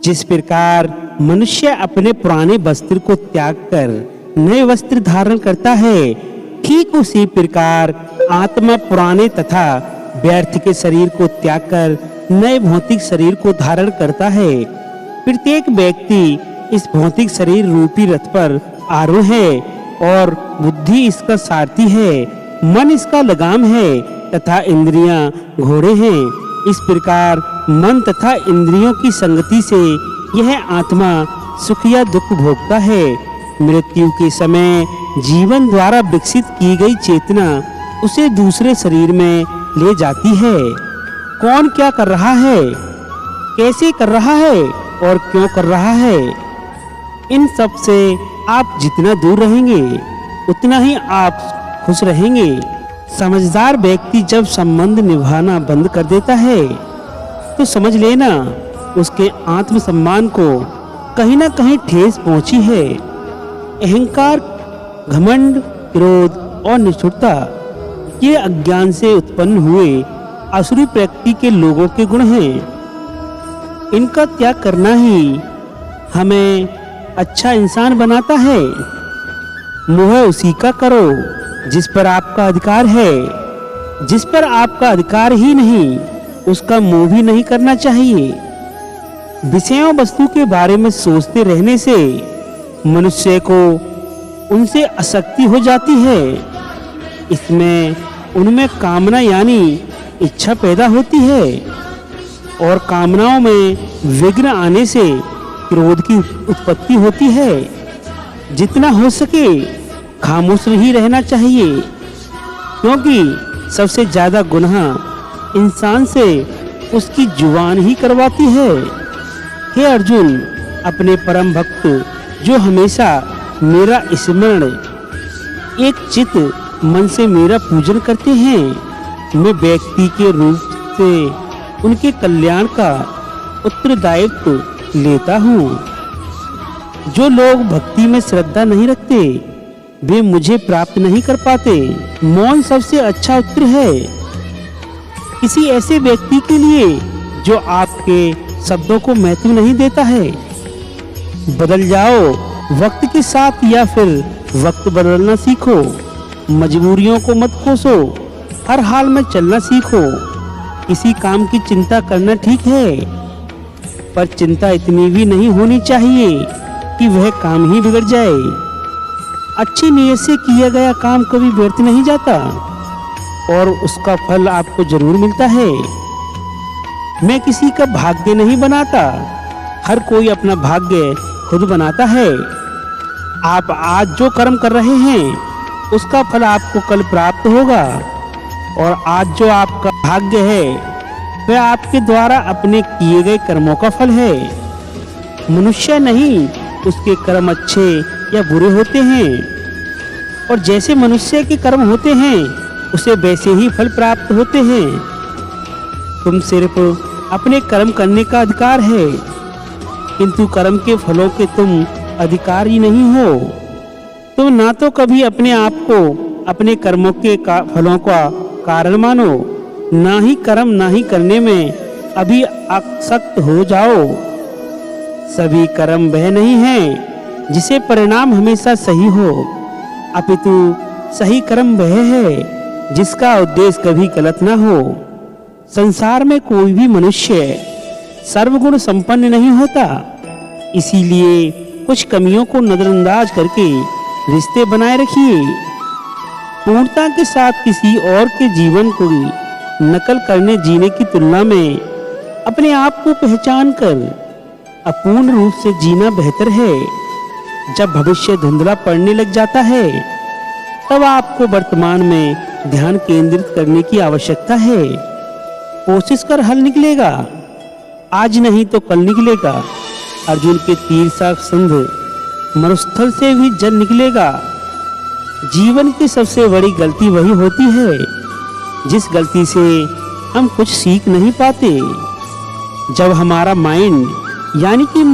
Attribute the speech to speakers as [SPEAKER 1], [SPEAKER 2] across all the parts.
[SPEAKER 1] जिस प्रकार मनुष्य अपने पुराने वस्त्र को त्याग कर नए वस्त्र धारण करता है, ठीक उसी प्रकार आत्मा पुराने तथा व्यर्थ के शरीर को त्याग कर नए भौतिक शरीर को धारण करता है। प्रत्येक व्यक्ति इस भौतिक शरीर रूपी रथ पर आरूढ़ है और बुद्धि इसका सारथी है, मन इसका लगाम है तथा इंद्रियां घोड़े हैं। इस प्रकार मन तथा इंद्रियों की संगति से यह आत्मा सुख या दुख भोगता है। मृत्यु के समय जीवन द्वारा विकसित की गई चेतना उसे दूसरे शरीर में ले जाती है। कौन क्या कर रहा है, कैसे कर रहा है और क्यों कर रहा है, इन सब से आप जितना दूर रहेंगे उतना ही आप खुश रहेंगे। समझदार व्यक्ति जब संबंध निभाना बंद कर देता है तो समझ लेना उसके आत्मसम्मान को कहीं ना कहीं ठेस पहुंची है। अहंकार, घमंड, क्रोध और निष्ठुरता ये अज्ञान से उत्पन्न हुए आसुरी प्रकृति के लोगों के गुण हैं। इनका त्याग करना ही हमें अच्छा इंसान बनाता है। मोह उसी का करो जिस पर आपका अधिकार है। जिस पर आपका अधिकार ही नहीं उसका मोह भी नहीं करना चाहिए। विषयों वस्तु के बारे में सोचते रहने से मनुष्य को उनसे आसक्ति हो जाती है। इसमें उनमें कामना यानी इच्छा पैदा होती है और कामनाओं में विघ्न आने से क्रोध की उत्पत्ति होती है। जितना हो सके खामोश ही रहना चाहिए, क्योंकि सबसे ज्यादा गुनाह इंसान से उसकी जुबान ही करवाती है। हे अर्जुन, अपने परम भक्त जो हमेशा मेरा स्मरण एक चित मन से मेरा पूजन करते हैं, मैं व्यक्ति के रूप से उनके कल्याण का उत्तरदायित्व लेता हूँ। जो लोग भक्ति में श्रद्धा नहीं रखते वे मुझे प्राप्त नहीं कर पाते। मौन सबसे अच्छा उत्तर है किसी ऐसे व्यक्ति के लिए जो आपके शब्दों को महत्व नहीं देता है। बदल जाओ वक्त के साथ या फिर वक्त बदलना सीखो। मजबूरियों को मत कोसो, हर हाल में चलना सीखो। किसी काम की चिंता करना ठीक है, पर चिंता इतनी भी नहीं होनी चाहिए कि वह काम ही बिगड़ जाए। अच्छी नीयत से किया गया काम कभी व्यर्थ नहीं जाता और उसका फल आपको जरूर मिलता है। मैं किसी का भाग्य नहीं बनाता, हर कोई अपना भाग्य खुद बनाता है। आप आज जो कर्म कर रहे हैं उसका फल आपको कल प्राप्त होगा और आज जो आपका भाग्य है वह आपके द्वारा अपने किए गए कर्मों का फल है। मनुष्य नहीं उसके कर्म अच्छे या बुरे होते हैं और जैसे मनुष्य के कर्म होते हैं उसे वैसे ही फल प्राप्त होते हैं। तुम सिर्फ अपने कर्म करने का अधिकार है, किंतु कर्म के फलों के तुम अधिकारी नहीं हो। तुम ना तो कभी अपने आप को अपने कर्मों के फलों का कारण मानो, ना ही कर्म ना ही करने में अभी आसक्त हो जाओ। सभी कर्म वह नहीं है जिसे परिणाम हमेशा सही हो, अपितु सही कर्म वह है जिसका उद्देश्य कभी गलत ना हो। संसार में कोई भी मनुष्य सर्वगुण संपन्न नहीं होता, इसीलिए कुछ कमियों को नजरअंदाज करके रिश्ते बनाए रखिए। पूर्णता के साथ किसी और के जीवन को नकल करने जीने की तुलना में अपने आप को पहचान कर अपूर्ण रूप से जीना बेहतर है। जब भविष्य धुंधला पड़ने लग जाता है तब आपको वर्तमान में ध्यान केंद्रित करने की आवश्यकता है। कोशिश कर हल निकलेगा, आज नहीं तो कल निकलेगा। अर्जुन के तीर सा संध मरुस्थल से भी जल निकलेगा। जीवन की सबसे बड़ी गलती वही होती है जिस गलती से हम कुछ सीख नहीं पाते। जब हमारा माइंड यानी कि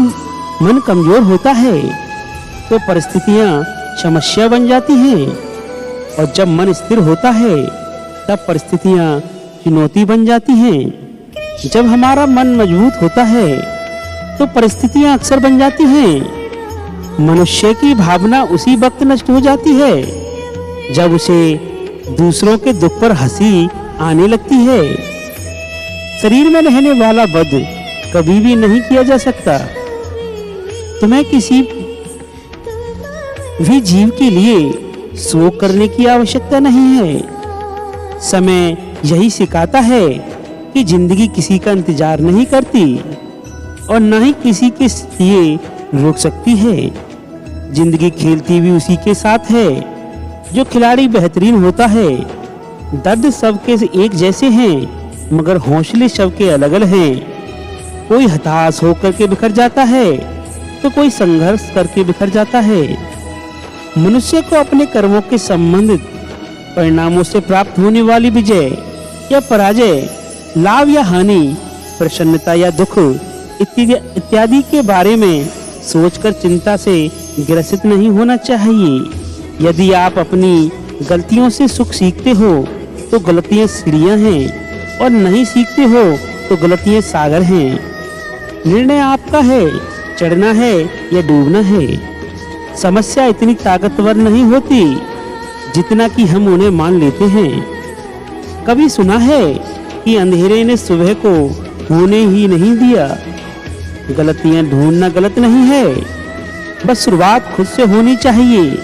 [SPEAKER 1] मन कमजोर होता है तो परिस्थितियां समस्या बन जाती हैं और जब मन स्थिर होता है तब परिस्थितियां चुनौती बन जाती हैं। जब हमारा मन मजबूत होता है तो परिस्थितियां अक्सर बन जाती हैं। मनुष्य की भावना उसी वक्त नष्ट हो जाती है जब उसे दूसरों के दुख पर हंसी आने लगती है। शरीर में रहने वाला वध कभी भी नहीं किया जा सकता। तुम्हें किसी भी जीव के लिए शोक करने की आवश्यकता नहीं है। समय यही सिखाता है कि जिंदगी किसी का इंतजार नहीं करती और न ही किसी के लिए रोक सकती है। जिंदगी खेलती भी उसी के साथ है जो खिलाड़ी बेहतरीन होता है। दर्द सबके एक जैसे हैं मगर हौसले सबके अलग अलग हैं। कोई हताश होकर के बिखर जाता है तो कोई संघर्ष करके बिखर जाता है। मनुष्य को अपने कर्मों के संबंधित परिणामों से प्राप्त होने वाली विजय या पराजय, लाभ या हानि, प्रसन्नता या दुख इत्यादि के बारे में सोचकर चिंता से ग्रसित नहीं होना चाहिए। यदि आप अपनी गलतियों से सुख सीखते हो तो गलतियां सीढ़ियां हैं और नहीं सीखते हो तो गलतियां सागर हैं। निर्णय आपका है, चढ़ना है या डूबना है। समस्या इतनी ताकतवर नहीं होती जितना कि हम उन्हें मान लेते हैं। कभी सुना है कि अंधेरे ने सुबह को होने ही नहीं दिया। गलतियां ढूंढना गलत नहीं है, बस शुरुआत खुद से होनी चाहिए।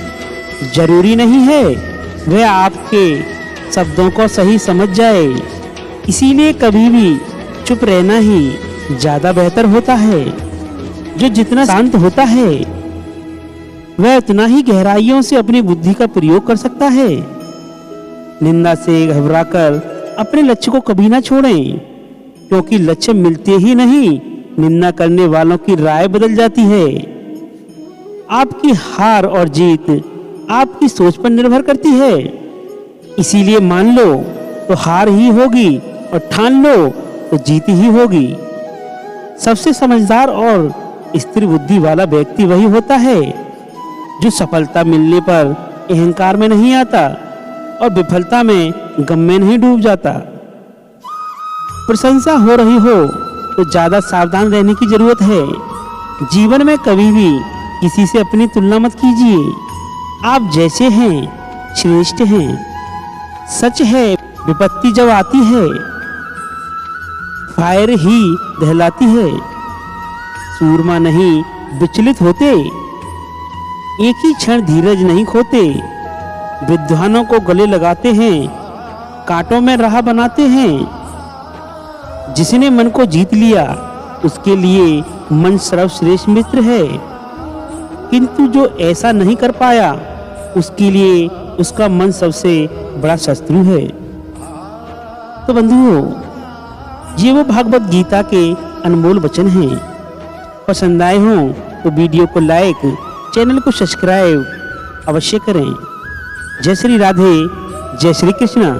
[SPEAKER 1] जरूरी नहीं है वह आपके शब्दों को सही समझ जाए। इसीलिए कभी भी चुप रहना ही ज्यादा बेहतर होता है। जो जितना शांत होता है वह उतना ही गहराइयों से अपनी बुद्धि का प्रयोग कर सकता है। निंदा से घबराकर अपने लक्ष्य को कभी ना छोड़ें, क्योंकि लक्ष्य मिलते ही नहीं, निंदा करने वालों की राय बदल जाती है। आपकी हार और जीत आपकी सोच पर निर्भर करती है। इसीलिए मान लो तो हार ही होगी और ठान लो तो जीत ही होगी। सबसे समझदार और स्थिर बुद्धि वाला व्यक्ति वही होता है जो सफलता मिलने पर अहंकार में नहीं आता और विफलता में गम में नहीं डूब जाता। प्रशंसा हो रही हो तो ज्यादा सावधान रहने की जरूरत है। जीवन में कभी भी किसी से अपनी तुलना मत कीजिए। आप जैसे हैं श्रेष्ठ हैं। सच है, विपत्ति जब आती है फायर ही दहलाती है। सूरमा नहीं विचलित होते, एक ही क्षण धीरज नहीं खोते। विद्वानों को गले लगाते हैं, कांटों में राह बनाते हैं। जिसने मन को जीत लिया उसके लिए मन सर्वश्रेष्ठ मित्र है, किंतु जो ऐसा नहीं कर पाया उसके लिए उसका मन सबसे बड़ा शत्रु है। तो बंधुओं, ये वो भागवत गीता के अनमोल वचन हैं। पसंद आए हों तो वीडियो को लाइक, चैनल को सब्सक्राइब अवश्य करें। जय श्री राधे, जय श्री कृष्णा।